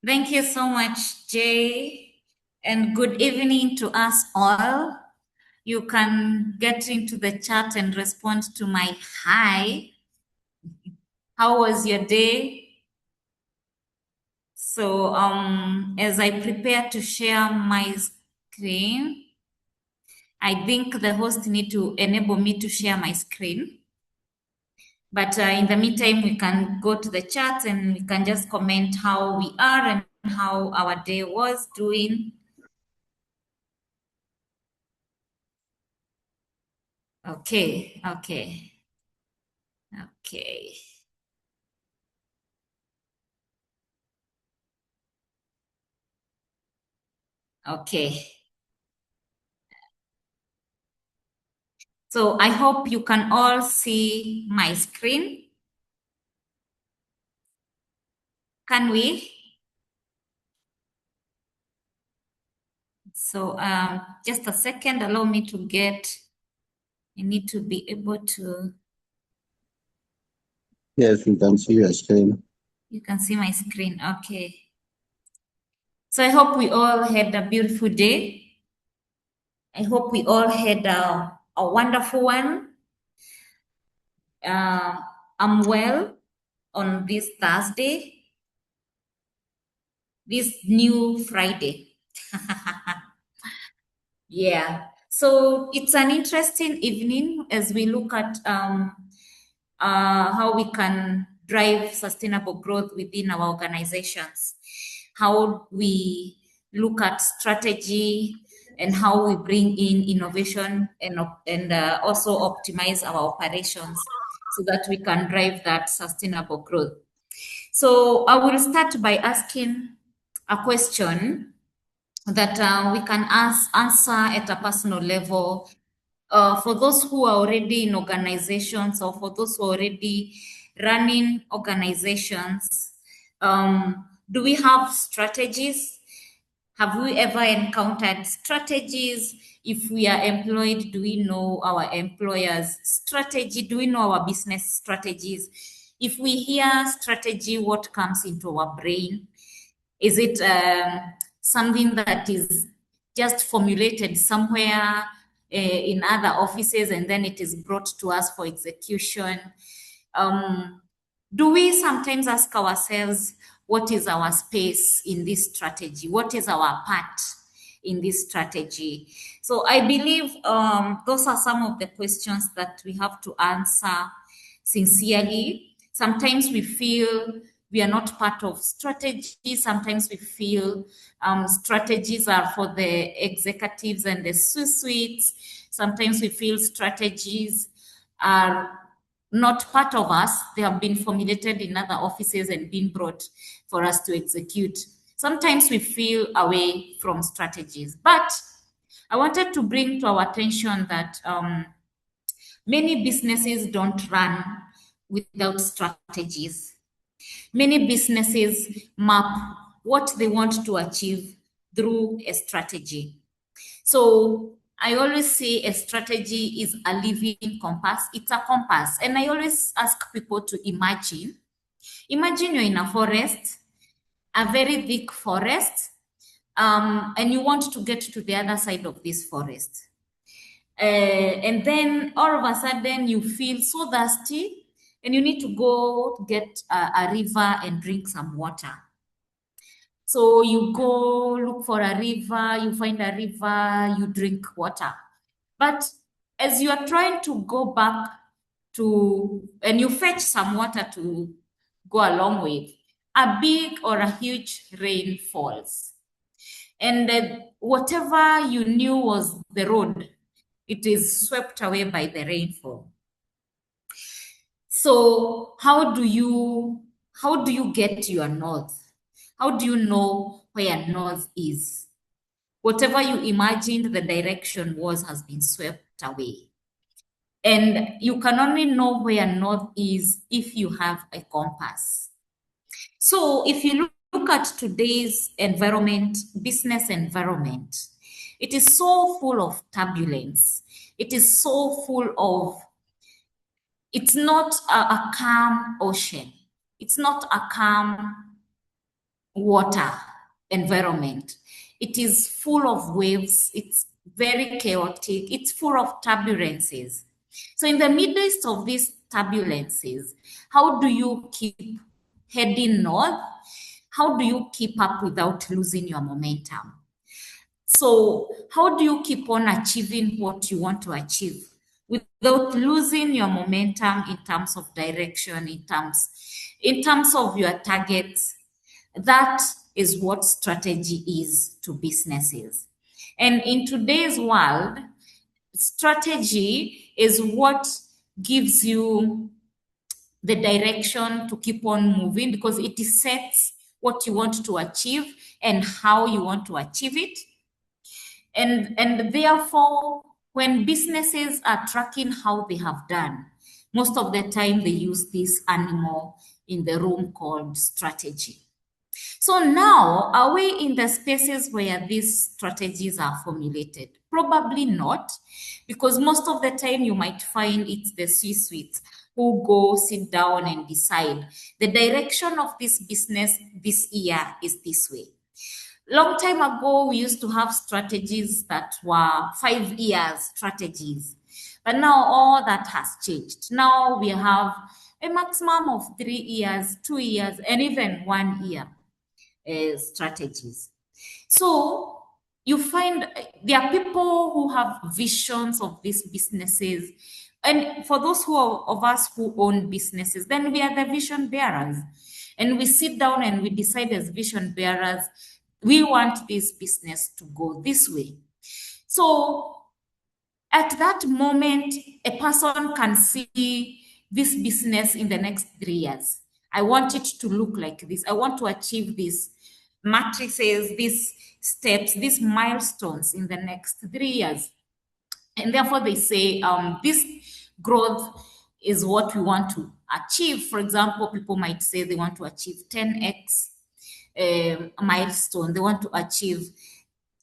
Thank you so much, Jay, and good evening to us all. You can get into the chat and respond to my hi. How was your day? So, as I prepare to share my screen, I think the host need to enable me to share my screen. But in the meantime, we can go to the chat and we can just comment how we are and how our day was doing. Okay. Okay. So I hope you can all see my screen. Can we? So just a second, allow me to get, I need to be able to, Yes, we can see your screen. you can see my screen. Okay. So I hope we all had a beautiful day. I hope we all had a wonderful one. I'm well on this Thursday, this new Friday. Yeah. So it's an interesting evening as we look at how we can drive sustainable growth within our organizations, how we look at strategy, and how we bring in innovation and also optimize our operations so that we can drive that sustainable growth. So I will start by asking a question that we can answer at a personal level for those who are already in organizations or for those who are already running organizations. Do we have strategies? Have we ever encountered strategies? If we are employed, do we know our employer's strategy? Do we know our business strategies? If we hear strategy, what comes into our brain? Is it something that is just formulated somewhere in other offices and then it is brought to us for execution? Do we sometimes ask ourselves, what is our space in this strategy? What is our part in this strategy? So I believe those are some of the questions that we have to answer sincerely. Sometimes we feel we are not part of strategy. Sometimes we feel strategies are for the executives and the C-suites. Sometimes we feel strategies are not part of us. They have been formulated in other offices and been brought for us to execute. Sometimes we feel away from strategies. But I wanted to bring to our attention that many businesses don't run without strategies. Many businesses map what they want to achieve through a strategy. So I always say a strategy is a living compass. It's a compass. And I always ask people to imagine. Imagine you're in a forest, a very thick forest, and you want to get to the other side of this forest. And then all of a sudden you feel so thirsty and you need to go get a river and drink some water. So you go look for a river, you find a river, you drink water. But as you are trying to go back to, and you fetch some water to go along with, a big or a huge rain falls. And whatever you knew was the road, it is swept away by the rainfall. So how do you get to your north? How do you know where north is? Whatever you imagined the direction was has been swept away. And you can only know where north is if you have a compass. So if you look at today's environment, business environment, it is so full of turbulence. It is so full of, it's not a calm ocean. It's not a calm water environment. It is full of waves. It's very chaotic. It's full of turbulences. So in the midst of these turbulences, how do you keep heading north? How do you keep up without losing your momentum? So how do you keep on achieving what you want to achieve without losing your momentum in terms of direction, in terms of your targets? That is what strategy is to businesses. And in today's world, strategy is what gives you the direction to keep on moving, because it sets what you want to achieve and how you want to achieve it. And therefore, when businesses are tracking how they have done, most of the time they use this animal in the room called strategy. So now, are we in the spaces where these strategies are formulated? Probably not, because most of the time you might find it's the C-suites who go sit down and decide the direction of this business this year is this way. Long time ago, we used to have strategies that were 5 years strategies, but now all that has changed. Now we have a maximum of 3 years, 2 years, and even 1 year strategies. So you find there are people who have visions of these businesses. And for those of us who own businesses, then we are the vision bearers. And we sit down and we decide as vision bearers, we want this business to go this way. So at that moment, a person can see this business in the next 3 years. I want it to look like this. I want to achieve these matrices, these steps, these milestones in the next 3 years. And therefore they say this growth is what we want to achieve. For example, people might say they want to achieve 10x milestone. They want to achieve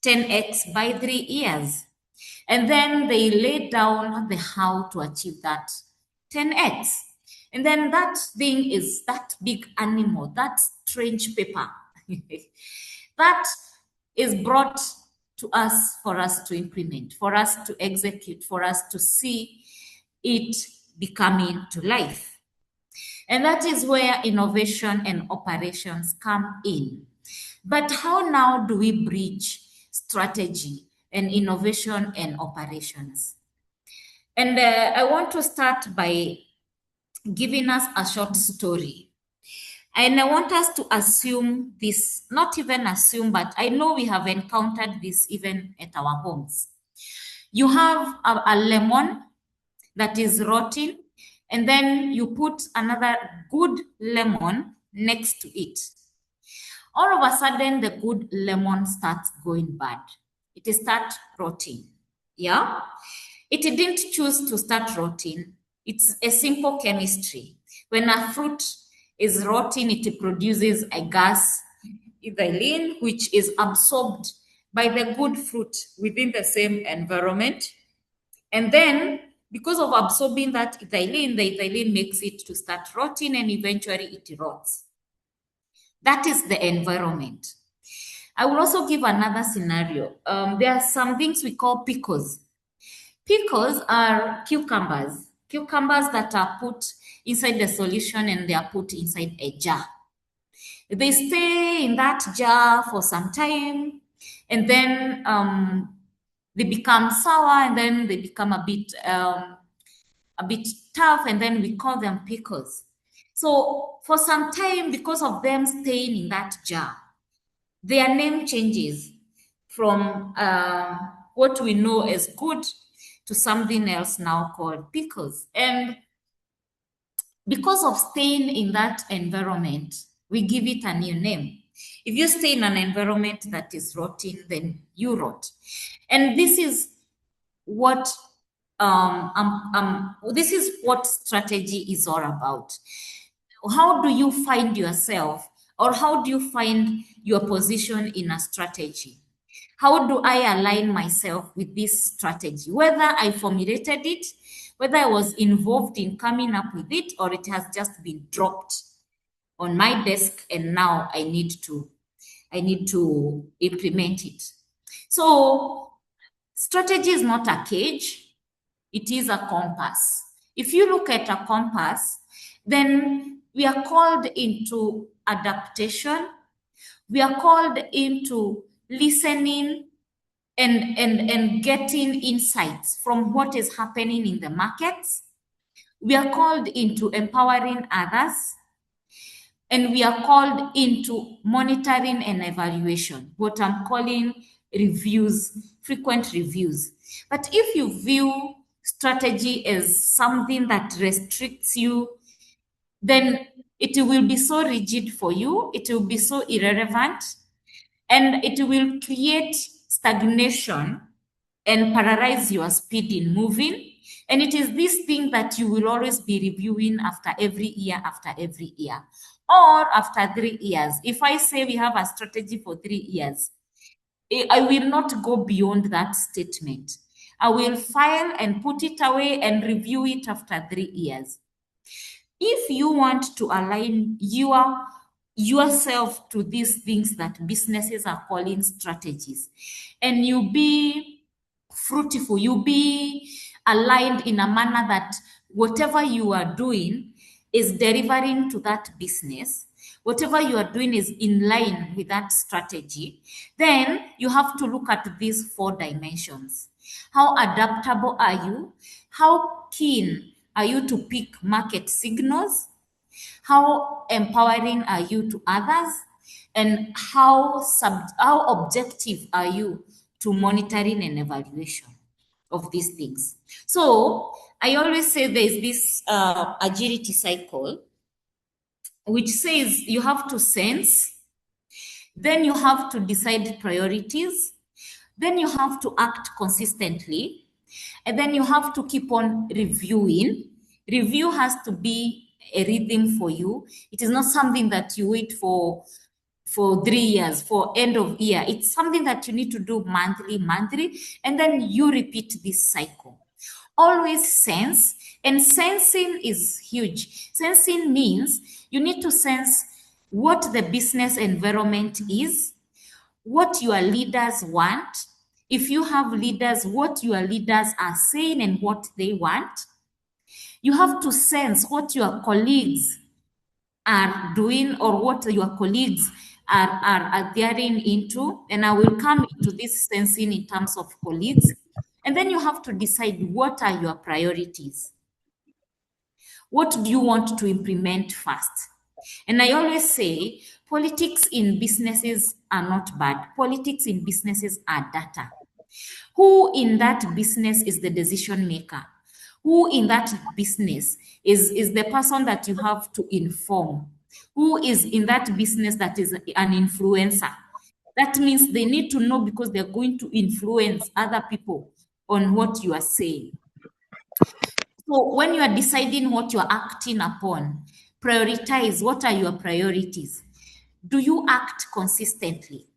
10x by 3 years. And then they lay down the how to achieve that 10x. And then that thing is that big animal, that strange paper that is brought to us for us to implement, for us to execute, for us to see it becoming to life. And that is where innovation and operations come in. But how now do we bridge strategy and innovation and operations? And I want to start by giving us a short story. And I want us to assume this, not even assume, but I know we have encountered this even at our homes. You have a lemon that is rotting, and then you put another good lemon next to it. All of a sudden, the good lemon starts going bad. It starts rotting. Yeah? It didn't choose to start rotting. It's a simple chemistry. When a fruit is rotting, it produces a gas, ethylene, which is absorbed by the good fruit within the same environment. And then, because of absorbing that ethylene, the ethylene makes it to start rotting, and eventually it rots. That is the environment. I will also give another scenario. There are some things we call pickles. Pickles are cucumbers that are put inside the solution and they are put inside a jar. They stay in that jar for some time, and then they become sour, and then they become a bit tough, and then we call them pickles. So for some time, because of them staying in that jar, their name changes from what we know as good to something else now called pickles. And because of staying in that environment, we give it a new name. If you stay in an environment that is rotting, then you rot. And this is what strategy is all about. How do you find yourself, or how do you find your position in a strategy? How do I align myself with this strategy? Whether I formulated it, whether I was involved in coming up with it, or it has just been dropped on my desk and now I need to I need to implement it. So strategy is not a cage, it is a compass. If you look at a compass, then we are called into adaptation, we are called into listening and getting insights from what is happening in the markets. We are called into empowering others, and we are called into monitoring and evaluation, what I'm calling reviews, frequent reviews. But if you view strategy as something that restricts you, then it will be so rigid for you, it will be so irrelevant, and it will create stagnation and paralyze your speed in moving. And it is this thing that you will always be reviewing after every year, or after 3 years. If I say we have a strategy for 3 years, I will not go beyond that statement. I will file and put it away and review it after 3 years. If you want to align yourself to these things that businesses are calling strategies, and you be fruitful, you be aligned in a manner that whatever you are doing is delivering to that business, whatever you are doing is in line with that strategy, then you have to look at these 4 dimensions. How adaptable are you? How keen are you to pick market signals? How empowering are you to others? And how objective are you to monitoring and evaluation of these things? So I always say there's this agility cycle, which says you have to sense, then you have to decide priorities, then you have to act consistently, and then you have to keep on reviewing. Review has to be a rhythm for you. It is not something that you wait for 3 years, for end of year. It's something that you need to do monthly, and then you repeat this cycle. Always sense, and sensing is huge. Sensing means you need to sense what the business environment is, what your leaders want. If you have leaders, what your leaders are saying and what they want. You have to sense what your colleagues are doing or what your colleagues are adhering into. And I will come into this sensing in terms of colleagues. And then you have to decide what are your priorities. What do you want to implement first? And I always say politics in businesses are not bad. Politics in businesses are data. Who in that business is the decision maker? Who in that business is the person that you have to inform? Who is in that business that is an influencer? That means they need to know because they're going to influence other people on what you are saying. So when you are deciding what you are acting upon, prioritize. What are your priorities? Do you act consistently?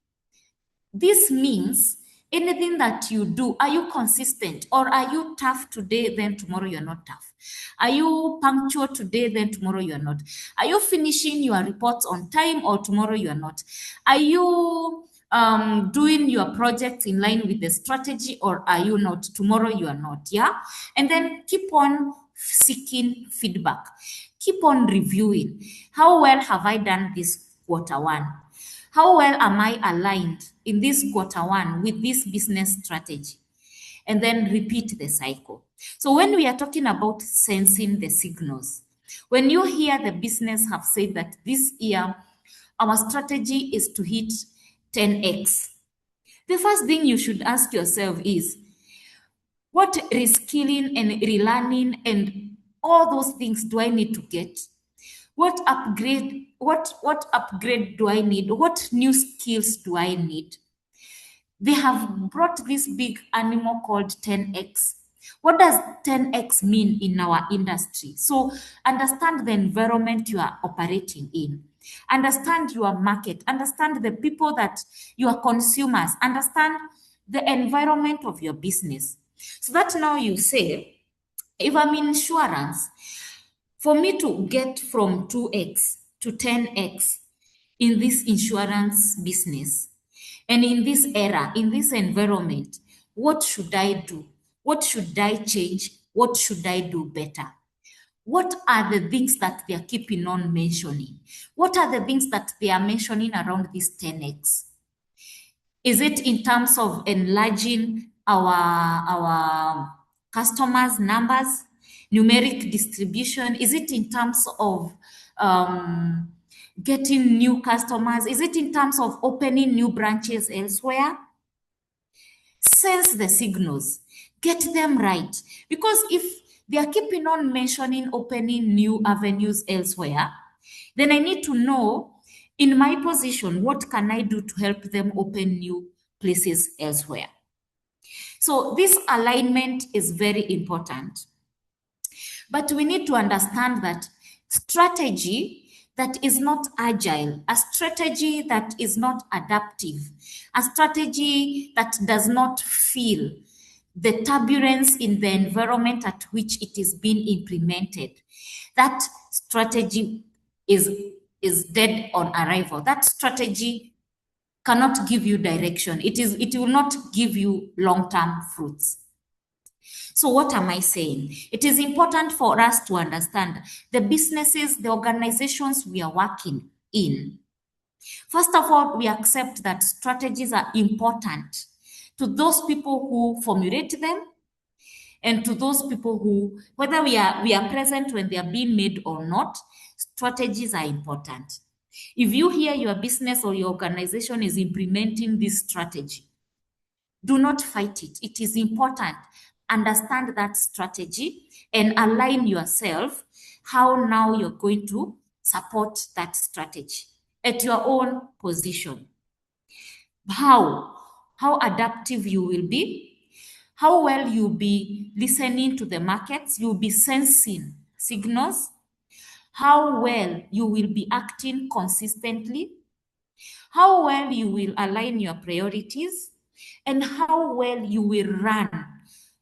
This means anything that you do, are you consistent, or are you tough today, then tomorrow you're not tough? Are you punctual today, then tomorrow you're not? Are you finishing your reports on time, or tomorrow you're not? Are you doing your projects in line with the strategy, or are you not? Tomorrow you are not, yeah? And then keep on seeking feedback. Keep on reviewing. How well have I done this Q1? How well am I aligned in this Q1 with this business strategy? And then repeat the cycle. So when we are talking about sensing the signals, when you hear the business have said that this year our strategy is to hit 10x, the first thing you should ask yourself is, what reskilling and relearning and all those things do I need to get? What upgrade do I need? What new skills do I need? They have brought this big animal called 10x. What does 10x mean in our industry? So understand the environment you are operating in. Understand your market. Understand the people that your consumers. Understand the environment of your business. So that now you say, if I'm in insurance, for me to get from 2x to 10x, in this insurance business and in this era, in this environment, what should I do? What should I change? What should I do better? What are the things that they are keeping on mentioning? What are the things that they are mentioning around this 10x? Is it in terms of enlarging our customers' numbers, numeric distribution? Is it in terms of getting new customers? Is it in terms of opening new branches elsewhere? Sense the signals, get them right. Because if they are keeping on mentioning opening new avenues elsewhere, then I need to know in my position, what can I do to help them open new places elsewhere? So this alignment is very important. But we need to understand that strategy that is not agile, a strategy that is not adaptive, a strategy that does not feel the turbulence in the environment at which it is being implemented, that strategy is dead on arrival. That strategy cannot give you direction. It will not give you long-term fruits. So what am I saying? It is important for us to understand the businesses, the organizations we are working in. First of all, we accept that strategies are important to those people who formulate them and to those people who, whether we are present when they are being made or not, strategies are important. If you hear your business or your organization is implementing this strategy, do not fight it. It is important. Understand that strategy and align yourself how now you're going to support that strategy at your own position. How adaptive you will be, how well you'll be listening to the markets, you'll be sensing signals, how well you will be acting consistently, how well you will align your priorities, and how well you will run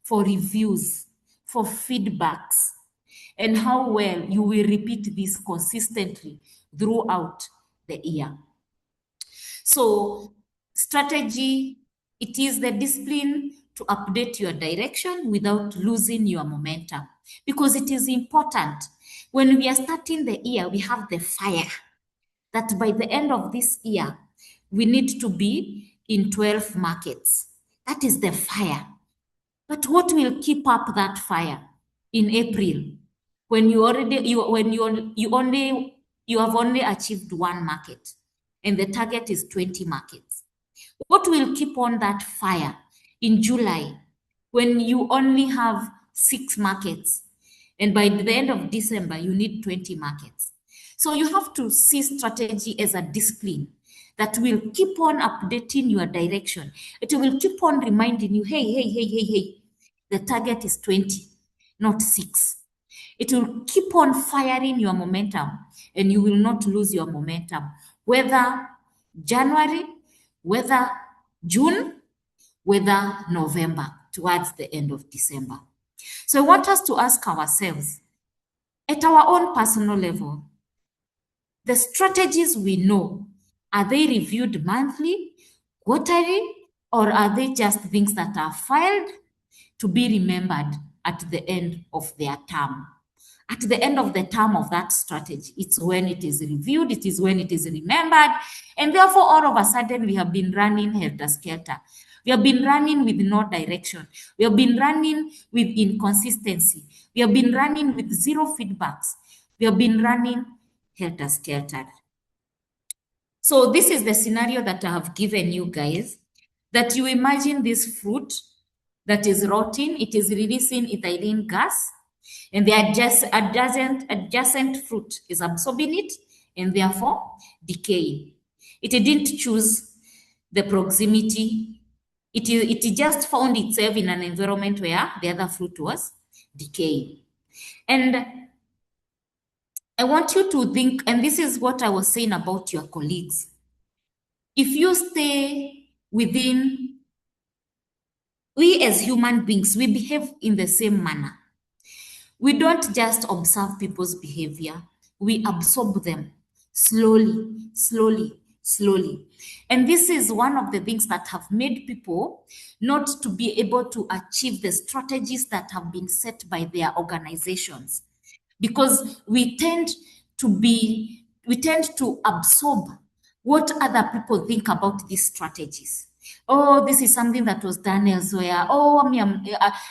for reviews, for feedbacks, and how well you will repeat this consistently throughout the year. So strategy, it is the discipline to update your direction without losing your momentum, because it is important. When we are starting the year, we have the fire that by the end of this year, we need to be in 12 markets. That is the fire. But what will keep up that fire in April when you have only achieved one market and the target is 20 markets? What will keep on that fire in July when you only have 6 markets and by the end of December you need 20 markets? So you have to see strategy as a discipline that will keep on updating your direction. It will keep on reminding you, hey, the target is 20, not 6. It will keep on firing your momentum and you will not lose your momentum, whether January, whether June, whether November, towards the end of December. So I want us to ask ourselves, at our own personal level, the strategies we know, are they reviewed monthly, quarterly, or are they just things that are filed to be remembered at the end of their term? At the end of the term of that strategy, it's when it is reviewed, it is when it is remembered, and therefore all of a sudden we have been running helter-skelter. We have been running with no direction. We have been running with inconsistency. We have been running with zero feedbacks. We have been running helter-skelter. So this is the scenario that I have given you guys, that you imagine this fruit that is rotting, it is releasing ethylene gas, and the adjacent fruit is absorbing it and therefore decaying. It didn't choose the proximity. It just found itself in an environment where the other fruit was decaying. And I want you to think, and this is what I was saying about your colleagues. If you stay within, we as human beings, we behave in the same manner. We don't just observe people's behavior, we absorb them. slowly, slowly, slowly. And this is one of the things that have made people not to be able to achieve the strategies that have been set by their organizations. Because we tend to absorb what other people think about these strategies. Oh, this is something that was done elsewhere. Oh,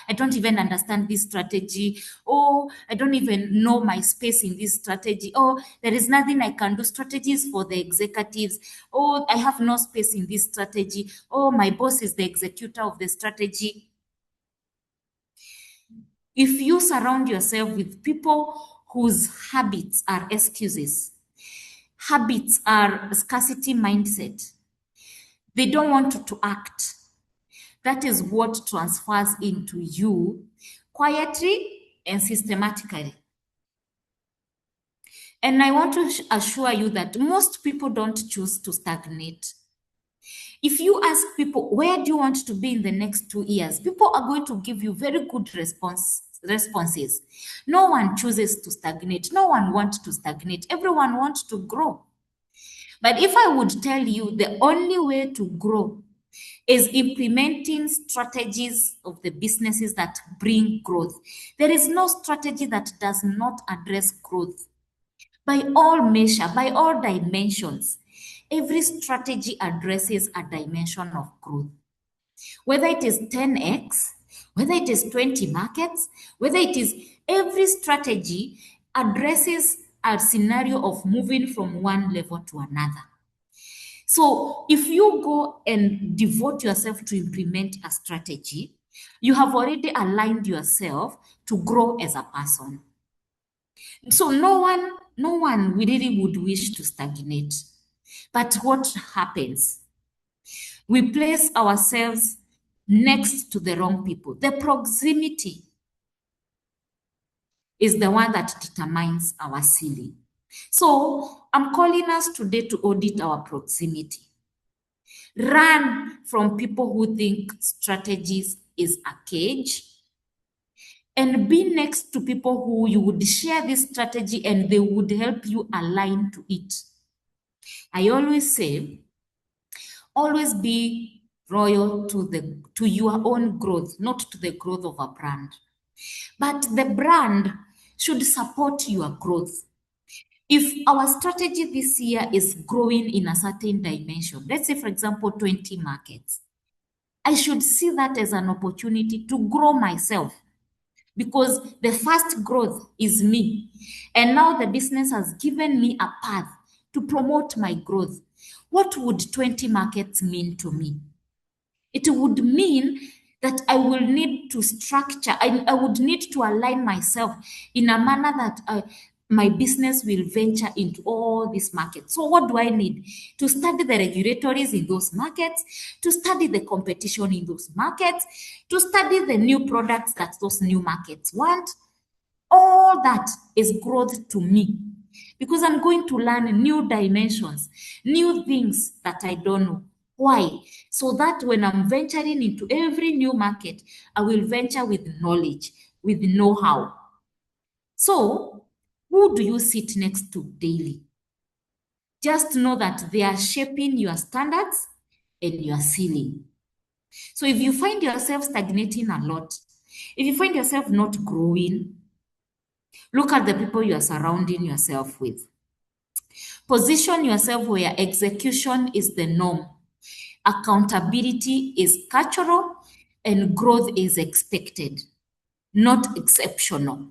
I don't even understand this strategy. Oh, I don't even know my space in this strategy. Oh, there is nothing I can do. Strategies for the executives. Oh, I have no space in this strategy. Oh, my boss is the executor of the strategy. If you surround yourself with people whose habits are excuses, habits are scarcity mindset, they don't want to act. That is what transfers into you quietly and systematically. And I want to assure you that most people don't choose to stagnate. If you ask people, where do you want to be in the next 2 years? People are going to give you very good responses. No one chooses to stagnate. No one wants to stagnate. Everyone wants to grow. But if I would tell you the only way to grow is implementing strategies of the businesses that bring growth, there is no strategy that does not address growth. By all measure, by all dimensions, every strategy addresses a dimension of growth. Whether it is 10x, whether it is 20 markets, whether it is every strategy addresses a scenario of moving from one level to another. So if you go and devote yourself to implement a strategy, you have already aligned yourself to grow as a person. So no one really would wish to stagnate. But what happens? We place ourselves next to the wrong people. The proximity is the one that determines our ceiling. So I'm calling us today to audit our proximity. Run from people who think strategies is a cage, and be next to people who you would share this strategy and they would help you align to it. I always say, always be loyal to your own growth, not to the growth of a brand. But the brand should support your growth. If our strategy this year is growing in a certain dimension, let's say, for example, 20 markets, I should see that as an opportunity to grow myself, because the first growth is me. And now the business has given me a path to promote my growth. What would 20 markets mean to me? It would mean that I will need to structure, I would need to align myself in a manner that my business will venture into all these markets. So what do I need? To study the regulatories in those markets, to study the competition in those markets, to study the new products that those new markets want. All that is growth to me, because I'm going to learn new dimensions, new things that I don't know. Why? So that when I'm venturing into every new market, I will venture with knowledge, with know-how. So, who do you sit next to daily? Just know that they are shaping your standards and your ceiling. So if you find yourself stagnating a lot, if you find yourself not growing, look at the people you are surrounding yourself with. Position yourself where execution is the norm, accountability is cultural, and growth is expected, not exceptional.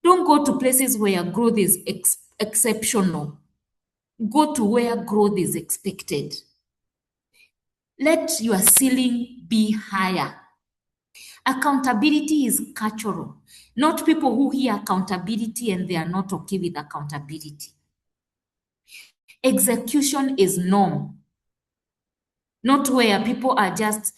Don't go to places where growth is exceptional. Go to where growth is expected. Let your ceiling be higher. Accountability is cultural, not people who hear accountability and they are not okay with accountability. Execution is norm, not where people are just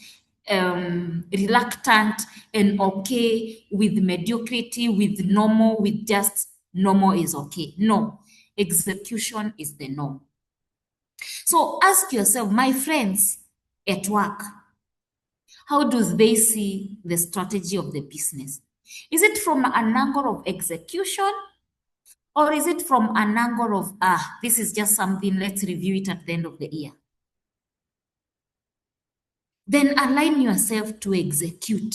reluctant and okay with mediocrity, with normal, with just normal is okay. No, execution is the norm. So ask yourself, my friends at work, how do they see the strategy of the business? Is it from an angle of execution, Or is it from an angle of, this is just something, let's review it at the end of the year? Then align yourself to execute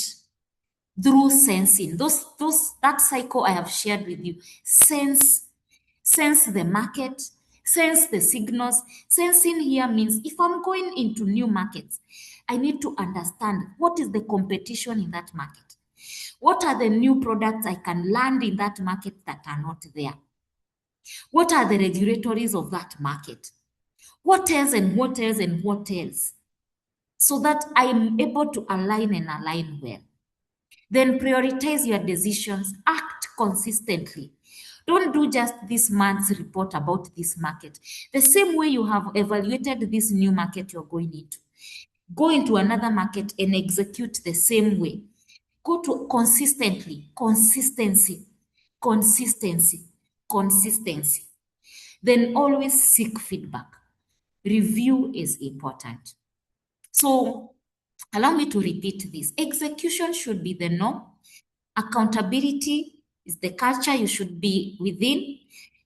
through sensing. That cycle I have shared with you. Sense the market, sense the signals. Sensing here means if I'm going into new markets, I need to understand what is the competition in that market. What are the new products I can land in that market that are not there? What are the regulatories of that market? What else and what else and what else? So that I am able to align well. Then prioritize your decisions, act consistently. Don't do just this month's report about this market. The same way you have evaluated this new market you're going into. Go into another market and execute the same way. Go to consistency. Then always seek feedback. Review is important. So allow me to repeat this. Execution should be the norm. Accountability is the culture you should be within,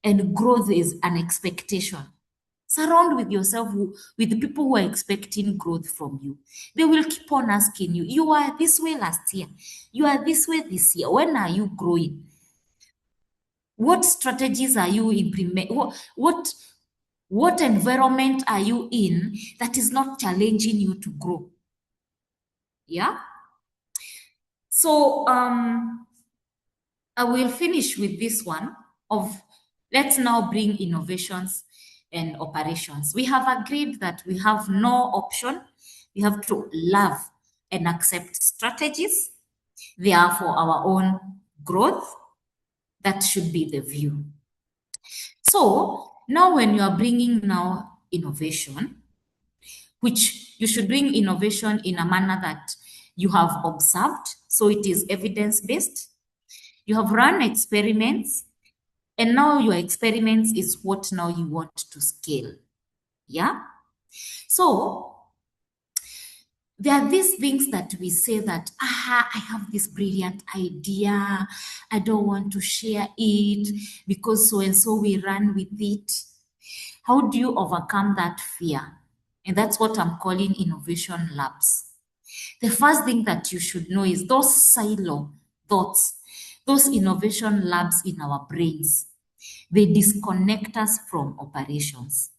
and growth is an expectation. Surround with yourself with the people who are expecting growth from you. They will keep on asking you, you are this way last year. You are this way this year. When are you growing? What strategies are you implementing? What environment are you in that is not challenging you to grow? Yeah. So I will finish with this one of let's now bring innovations and operations. We have agreed that we have no option. We have to love and accept strategies. They are for our own growth. That should be the view. So now when you are bringing now innovation, which you should bring innovation in a manner that you have observed, so it is evidence-based. You have run experiments, and now your experiments is what now you want to scale. Yeah? So there are these things that we say that, I have this brilliant idea. I don't want to share it because so-and-so will run with it. How do you overcome that fear? And that's what I'm calling innovation labs. The first thing that you should know is those silo thoughts, those innovation labs in our brains, they disconnect us from operations.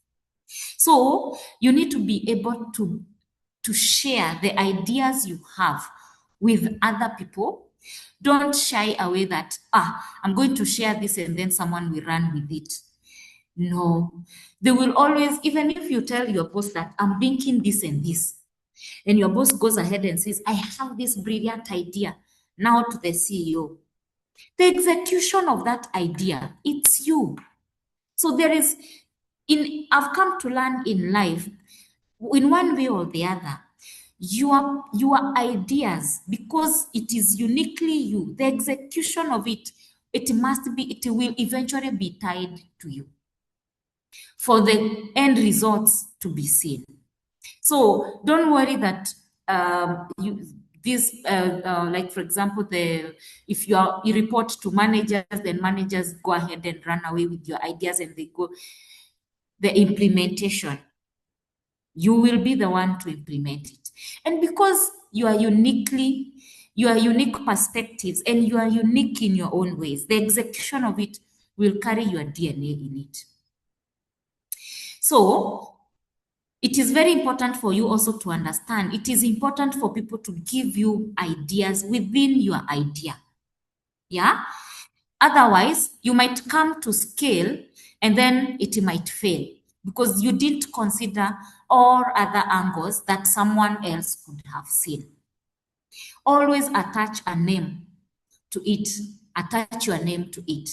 So you need to be able to share the ideas you have with other people. Don't shy away that, I'm going to share this and then someone will run with it. No, they will always, even if you tell your boss that I'm thinking this and this, and your boss goes ahead and says, I have this brilliant idea now to the CEO. The execution of that idea, it's you. So I've come to learn in life, in one way or the other, your ideas, because it is uniquely you, the execution of it, it will eventually be tied to you for the end results to be seen. So don't worry that like for example, if you report to managers, then managers go ahead and run away with your ideas and they go the implementation. You will be the one to implement it. And because you are unique perspectives and you are unique in your own ways, the execution of it will carry your DNA in it. So it is very important for you also to understand, it is important for people to give you ideas within your idea. Yeah? Otherwise, you might come to scale and then it might fail because you didn't consider all other angles that someone else could have seen. Always attach a name to it. Attach your name to it.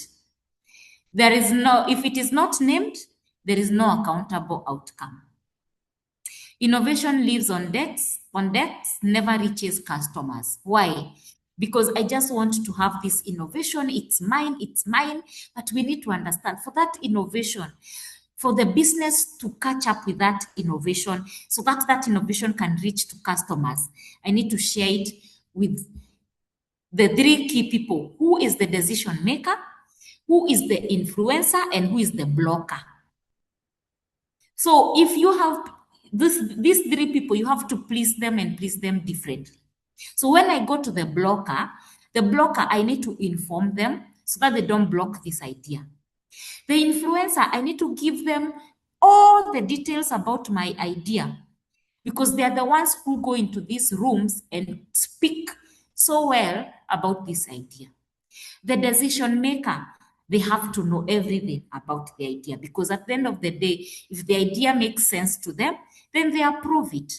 If it is not named, there is no accountable outcome. Innovation lives on debts. On debts, never reaches customers. Why? Because I just want to have this innovation. It's mine. But we need to understand for that innovation, for the business to catch up with that innovation so that that innovation can reach to customers, I need to share it with the three key people. Who is the decision maker? who is the influencer and who is the blocker. So if you have these three people, you have to please them and please them differently. So when I go to the blocker, I need to inform them so that they don't block this idea. The influencer, I need to give them all the details about my idea because they are the ones who go into these rooms and speak so well about this idea. The decision maker, they have to know everything about the idea because at the end of the day, if the idea makes sense to them, then they approve it.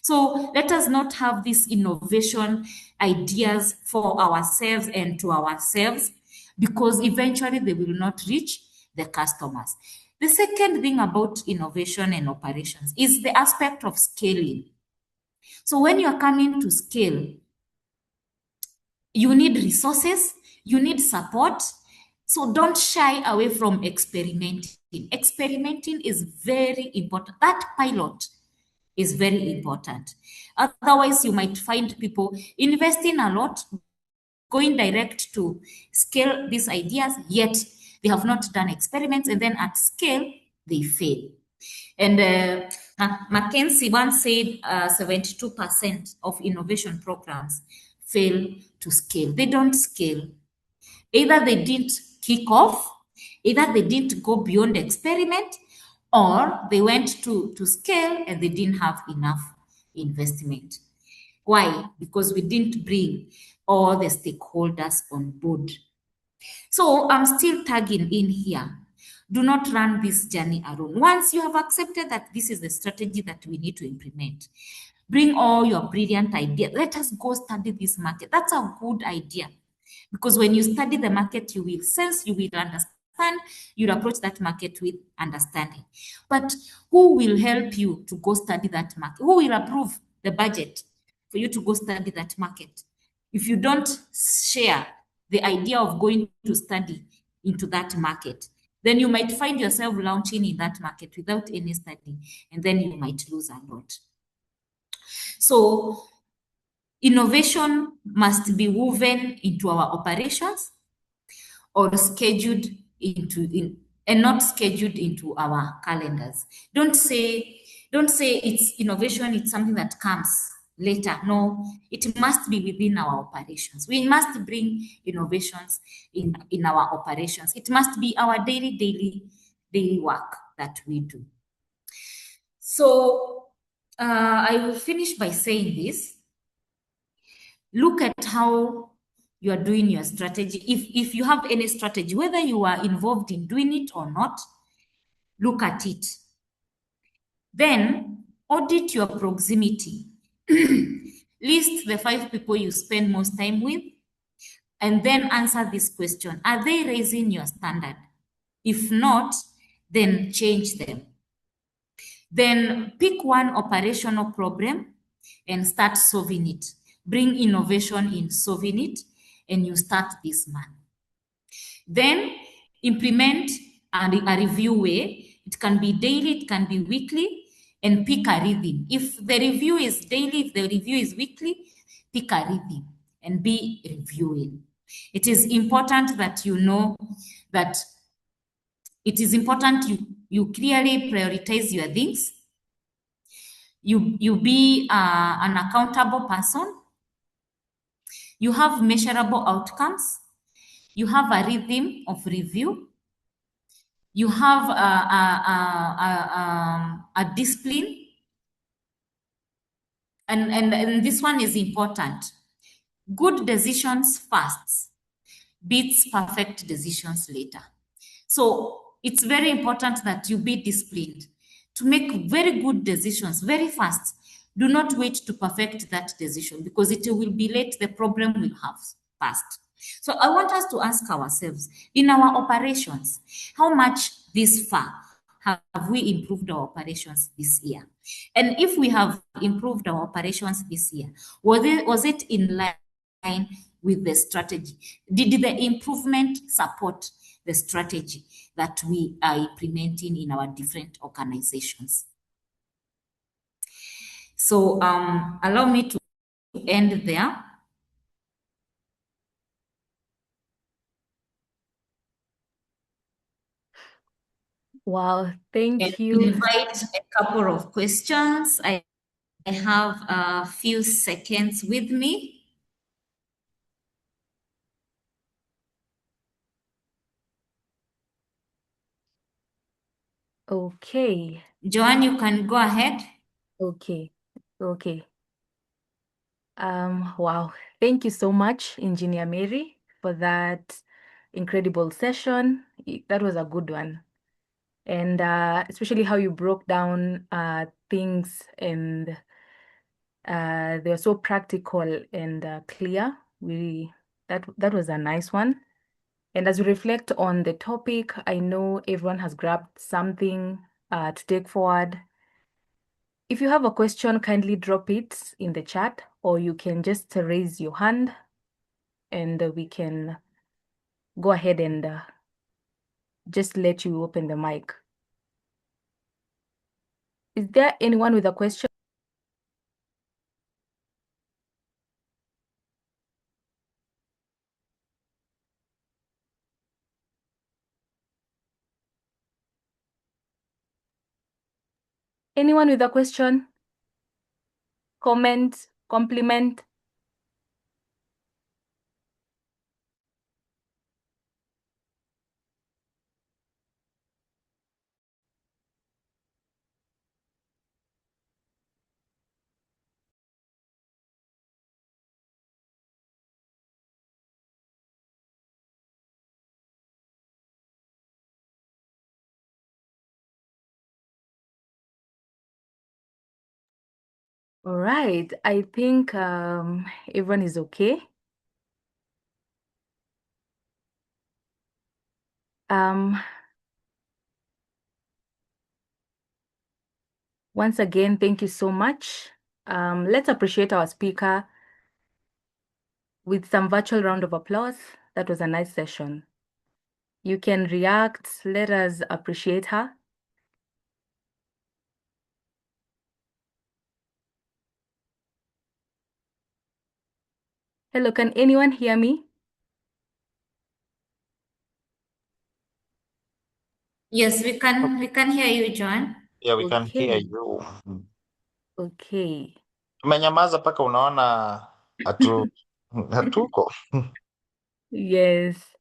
So let us not have these innovation ideas for ourselves and to ourselves because eventually they will not reach the customers. The second thing about innovation and operations is the aspect of scaling. So when you are coming to scale, you need resources, you need support. So don't shy away from experimenting. Experimenting is very important. That pilot is very important. Otherwise, you might find people investing a lot, going direct to scale these ideas, yet they have not done experiments, and then at scale, they fail. And McKinsey once said 72% of innovation programs fail to scale. They don't scale. Either they didn't kick off, either they didn't go beyond experiment, or they went to scale and they didn't have enough investment. Why? Because we didn't bring all the stakeholders on board. So I'm still tagging in here. Do not run this journey alone. Once you have accepted that this is the strategy that we need to implement, bring all your brilliant ideas. Let us go study this market. That's a good idea. Because when you study the market, you will sense, you will understand, you'll approach that market with understanding. But who will help you to go study that market? Who will approve the budget for you to go study that market? If you don't share the idea of going to study into that market, then you might find yourself launching in that market without any study, and then you might lose a lot. So innovation must be woven into our operations or scheduled and not scheduled into our calendars. Don't say it's innovation, it's something that comes later. No, it must be within our operations. We must bring innovations in our operations. It must be our daily work that we do. So I will finish by saying this. Look at how you are doing your strategy. If you have any strategy, whether you are involved in doing it or not, look at it. Then audit your proximity. List the 5 people you spend most time with, and then answer this question. Are they raising your standard? If not, then change them. Then pick one operational problem and start solving it. Bring innovation in solving it, and you start this man. Then implement a review way. It can be daily, it can be weekly, and pick a rhythm. If the review is daily, if the review is weekly, pick a rhythm and be reviewing. It is important that you know that it is important you clearly prioritize your things. You be an accountable person. You have measurable outcomes. You have a rhythm of review. You have a discipline. And this one is important. Good decisions first beats perfect decisions later. So it's very important that you be disciplined to make very good decisions very fast. Do not wait to perfect that decision because it will be late. The problem will have passed. So I want us to ask ourselves, in our operations, how much this far have we improved our operations this year? And if we have improved our operations this year, was it in line with the strategy? Did the improvement support the strategy that we are implementing in our different organizations? So allow me to end there. Wow, thank And you. invite a couple of questions. I have a few seconds with me. Okay. Joanne, you can go ahead. Okay. Wow. Thank you so much, Engineer Mary, for that incredible session. That was a good one. And especially how you broke down things, and they were so practical and clear. That was a nice one. And as we reflect on the topic, I know everyone has grabbed something to take forward. If you have a question, kindly drop it in the chat, or you can just raise your hand and we can go ahead and just let you open the mic. Is there anyone with a question? Anyone with a question? Comment, compliment? All right, I think everyone is okay. Once again, thank you so much. Let's appreciate our speaker with some virtual round of applause. That was a nice session. You can react. Let us appreciate her. Hello, can anyone hear me? Yes, we can hear you, Joanne. Yeah, we can hear Okay. you. Okay. Tumenyamaza mpaka unaona hatuko. Yes,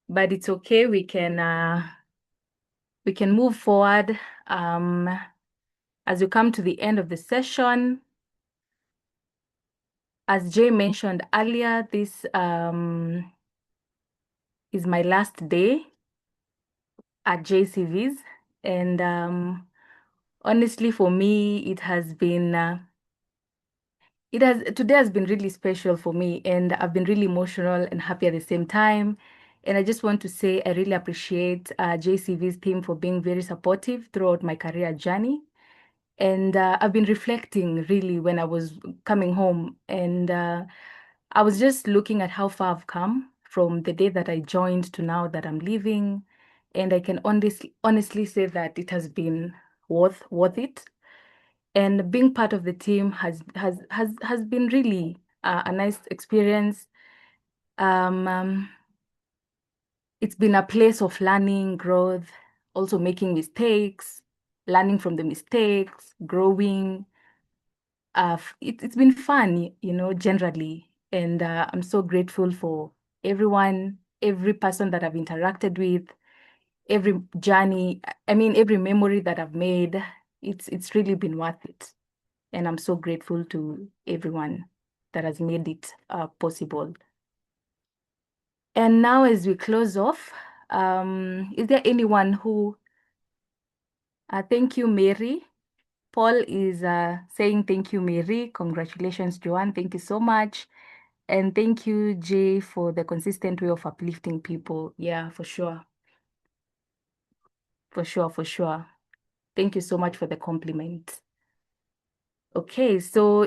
but it's okay. We can move forward. As we come to the end of the session, as Jay mentioned earlier, this is my last day at JCVs, and honestly, for me, it has been today has been really special for me, and I've been really emotional and happy at the same time. And I just want to say I really appreciate JCV's team for being very supportive throughout my career journey. And I've been reflecting really when I was coming home, and I was just looking at how far I've come from the day that I joined to now that I'm leaving. And I can honestly say that it has been worth it. And being part of the team has been really a nice experience. It's been a place of learning, growth, also making mistakes, learning from the mistakes, growing. It's been fun, generally. And I'm so grateful for everyone, every person that I've interacted with, every journey. I mean, every memory that I've made. It's really been worth it. And I'm so grateful to everyone that has made it possible. And now, as we close off, is there anyone who, thank you, Mary. Paul is saying thank you, Mary. Congratulations, Joanne. Thank you so much. And thank you, Jay, for the consistent way of uplifting people. Yeah, for sure. For sure. Thank you so much for the compliment. Okay, so